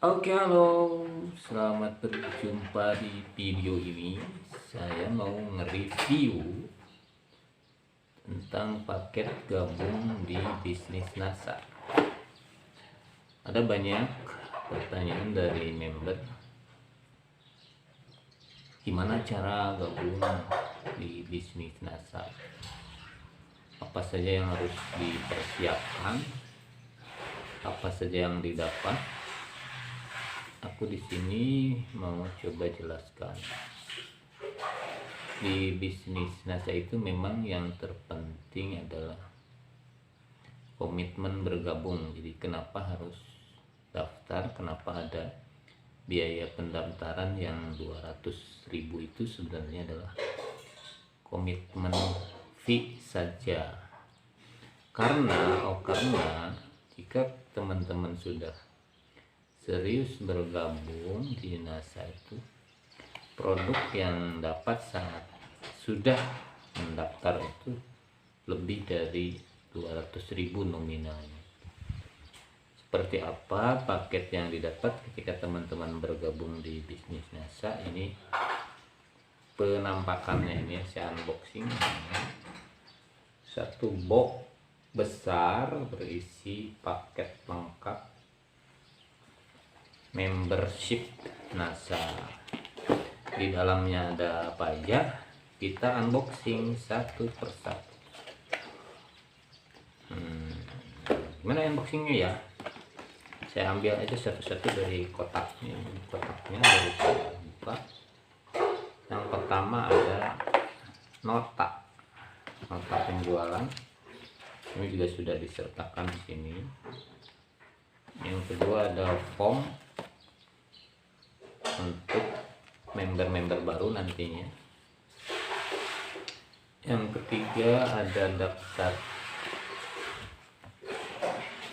Oke, halo. Selamat berjumpa di video ini. Saya mau nge-review tentang paket gabung di bisnis NASA. Ada banyak pertanyaan dari member. Gimana cara gabung di bisnis NASA? Apa saja yang harus dipersiapkan? Apa saja yang didapat? Aku di sini mau coba jelaskan. Di bisnis NASA itu memang yang terpenting adalah komitmen bergabung. Jadi kenapa harus daftar, kenapa ada biaya pendaftaran yang 200.000 itu sebenarnya adalah komitmen fee saja. Karena jika teman-teman sudah serius bergabung di NASA itu, produk yang dapat saat sudah mendaftar itu lebih dari 200.000 nominalnya. Seperti apa paket yang didapat ketika teman-teman bergabung di bisnis NASA? Ini penampakannya, ini saya unboxing. Satu box besar berisi paket lengkap membership NASA. Di dalamnya ada apa aja? Kita unboxing satu persatu. Gimana unboxingnya ya? Saya ambil aja satu-satu dari kotaknya. Kotaknya dari saya buka. Yang pertama ada nota penjualan. Ini juga sudah disertakan di sini. Yang kedua ada form untuk member-member baru nantinya. Yang ketiga ada daftar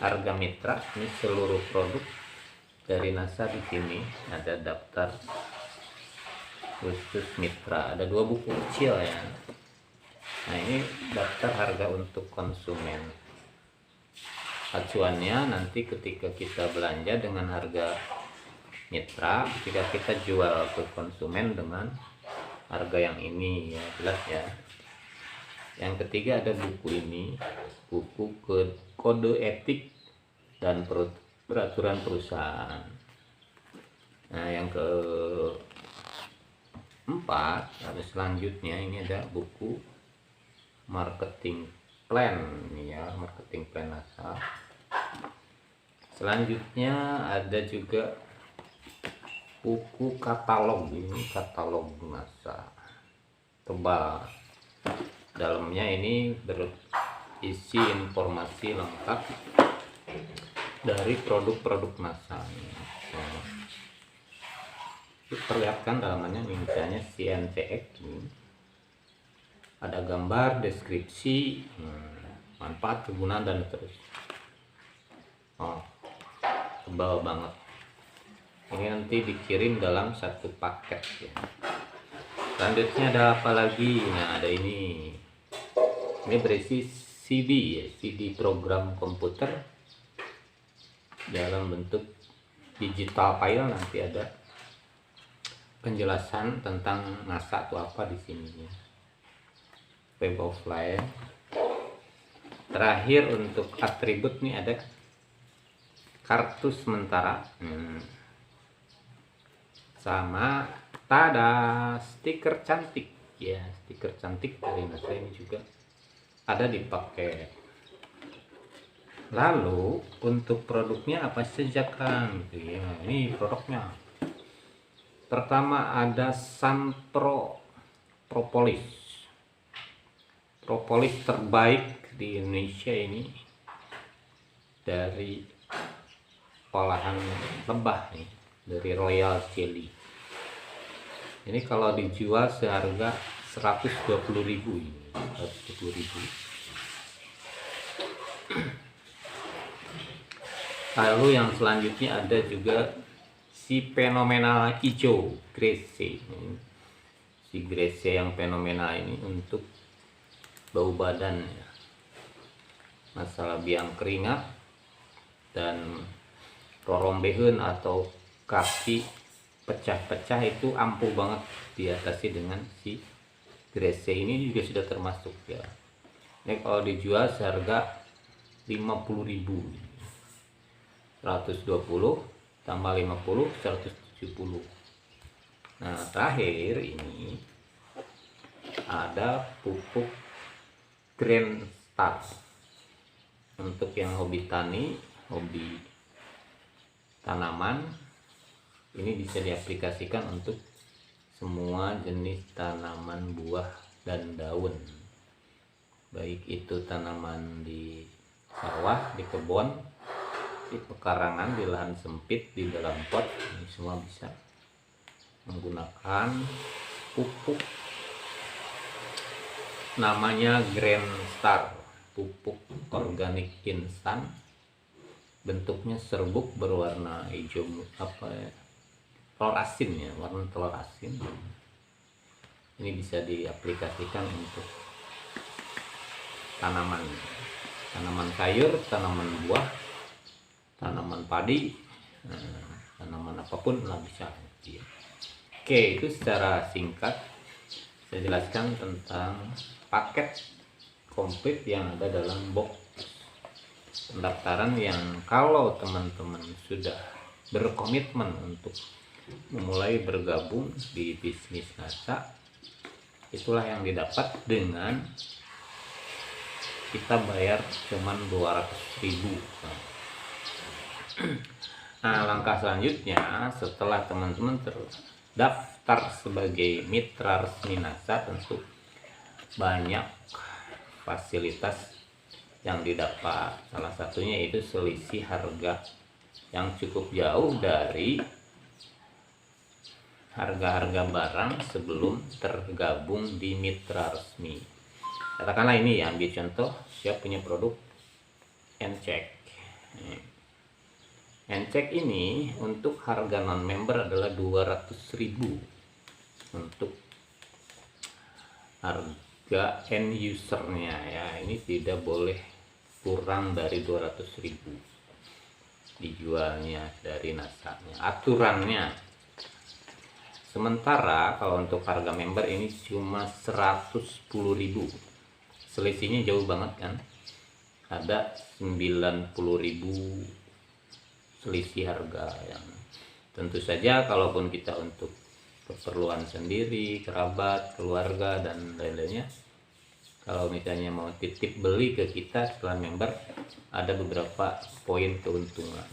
harga mitra. Ini seluruh produk dari NASA di sini ada daftar khusus mitra. Ada 2 buku kecil ya. Nah, ini daftar harga untuk konsumen. Acuannya nanti ketika kita belanja dengan harga mitra, jika kita jual ke konsumen dengan harga yang ini, ya jelas ya. Yang ketiga ada buku ini, buku kode etik dan peraturan perusahaan. Nah, yang keempat ada selanjutnya, ini ada buku marketing plan, ya, marketing plan NASA. Selanjutnya ada juga buku katalog, ini katalog NASA tebal. Dalamnya ini berisi informasi lengkap dari produk-produk NASA. Nah, perlihatkan dalamannya, misalnya CNCX ini. Ada gambar, deskripsi, manfaat, kegunaan, dan terus. Tebal banget. Ini nanti dikirim dalam satu paket ya. Selanjutnya ada apa lagi? Nah, ada ini. Ini berisi CD ya, CD program komputer dalam bentuk digital file. Nanti ada penjelasan tentang NASA itu apa di sini ya. Web of Life. Terakhir untuk atribut nih ada kartu sementara. Sama tada stiker cantik ya, stiker cantik dari NASA ini juga ada di paket. Lalu untuk produknya apa saja kan ya, ini produknya. Pertama ada propolis terbaik di Indonesia, ini dari olahan lebah nih, dari Royal Jelly. Ini kalau dijual seharga 120.000 ini, 120.000. Lalu yang selanjutnya ada juga si fenomenal hijau Grace. Si Grace yang fenomenal ini untuk bau badan ya. Masalah biang keringat dan rorombeheun atau kaki pecah-pecah itu ampuh banget diatasi dengan si Grace ini. Juga sudah termasuk ya. Ini kalau dijual seharga 50.000, 120 tambah 50, 170. Nah, terakhir ini ada pupuk Green Star. Untuk yang hobi tani, hobi tanaman, ini bisa diaplikasikan untuk semua jenis tanaman buah dan daun, baik itu tanaman di sawah, di kebun, di pekarangan, di lahan sempit, di dalam pot. Ini semua bisa menggunakan pupuk namanya Green Star, pupuk organik instan, bentuknya serbuk berwarna hijau telur asin ya, warna telur asin. Ini bisa diaplikasikan untuk tanaman sayur, tanaman buah, tanaman padi, tanaman apapun lah bisa. Oke, itu secara singkat saya jelaskan tentang paket komplit yang ada dalam box pendaftaran, yang kalau teman-teman sudah berkomitmen untuk memulai bergabung di bisnis NASA, itulah yang didapat dengan kita bayar cuman 200.000. Nah, langkah selanjutnya setelah teman-teman terdaftar sebagai mitra resmi NASA, tentu banyak fasilitas yang didapat. Salah satunya itu selisih harga yang cukup jauh dari harga-harga barang sebelum tergabung di mitra resmi. Katakanlah ini ya, ambil contoh, saya punya produk Encek. Encek ini untuk harga non member adalah 200.000. Untuk harga end usernya ya, ini tidak boleh kurang dari 200.000 dijualnya dari NASA-nya, aturannya. Sementara kalau untuk harga member ini cuma 110.000. Selisihnya jauh banget kan. Ada 90.000 selisih harga, yang tentu saja kalaupun kita untuk keperluan sendiri, kerabat, keluarga dan lain-lainnya, kalau misalnya mau titip beli ke kita setelah member, ada beberapa poin keuntungan.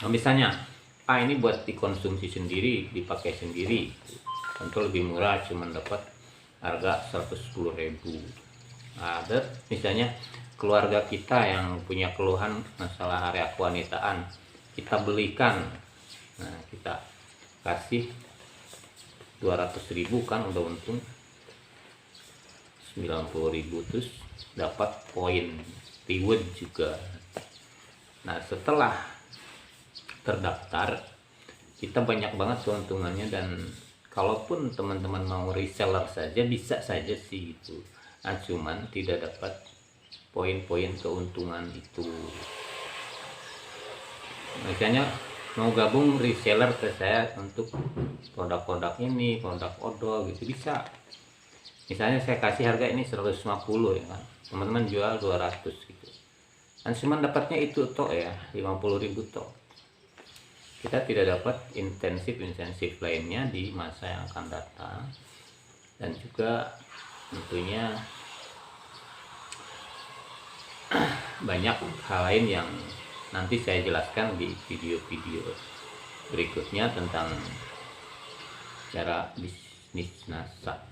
Nah, misalnya ini buat dikonsumsi sendiri, dipakai sendiri, tentu lebih murah, cuma dapat harga 110.000. Ada misalnya keluarga kita yang punya keluhan masalah area kewanitaan, kita belikan, nah kita kasih 200.000 kan udah untung 90.000, terus dapat poin reward juga. Nah, setelah terdaftar kita banyak banget keuntungannya, dan kalaupun teman-teman mau reseller saja bisa saja sih gitu. Nah, cuman tidak dapat poin-poin keuntungan itu. Misalnya mau gabung reseller ke saya untuk produk-produk ini, produk odol gitu, bisa. Misalnya saya kasih harga ini 150 ya kan, teman-teman jual 200 gitu, dan cuman dapatnya itu toh ya, 50.000 toh. Kita tidak dapat insentif lainnya di masa yang akan datang, dan juga tentunya banyak hal lain yang nanti saya jelaskan di video-video berikutnya tentang cara bisnis NASA.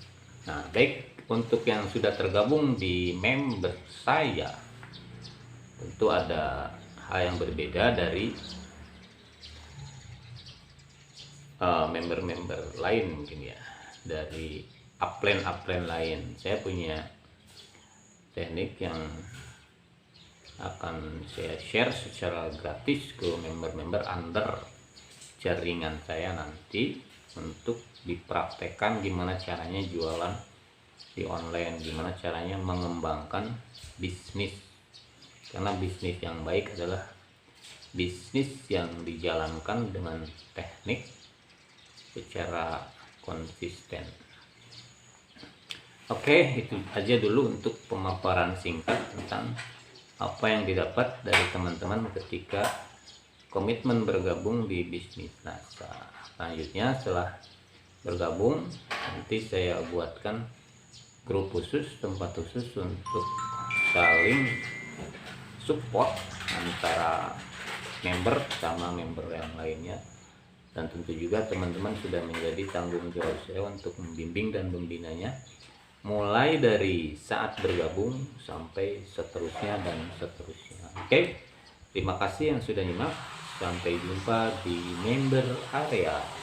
Nah, baik, untuk yang sudah tergabung di member saya, tentu ada hal yang berbeda dari member-member lain mungkin ya, dari upline lain. Saya punya teknik yang akan saya share secara gratis ke member-member under jaringan saya nanti, untuk dipraktekkan gimana caranya jualan di online, gimana caranya mengembangkan bisnis. Karena bisnis yang baik adalah bisnis yang dijalankan dengan teknik secara konsisten. Oke, itu aja dulu untuk pemaparan singkat tentang apa yang didapat dari teman-teman ketika komitmen bergabung di bisnis NASA. Selanjutnya setelah bergabung, nanti saya buatkan grup khusus, tempat khusus untuk saling support antara member sama member yang lainnya. Dan tentu juga teman-teman sudah menjadi tanggung jawab saya untuk membimbing dan membinanya, mulai dari saat bergabung sampai seterusnya dan seterusnya. Oke, terima kasih yang sudah nyimak. Sampai jumpa di member area.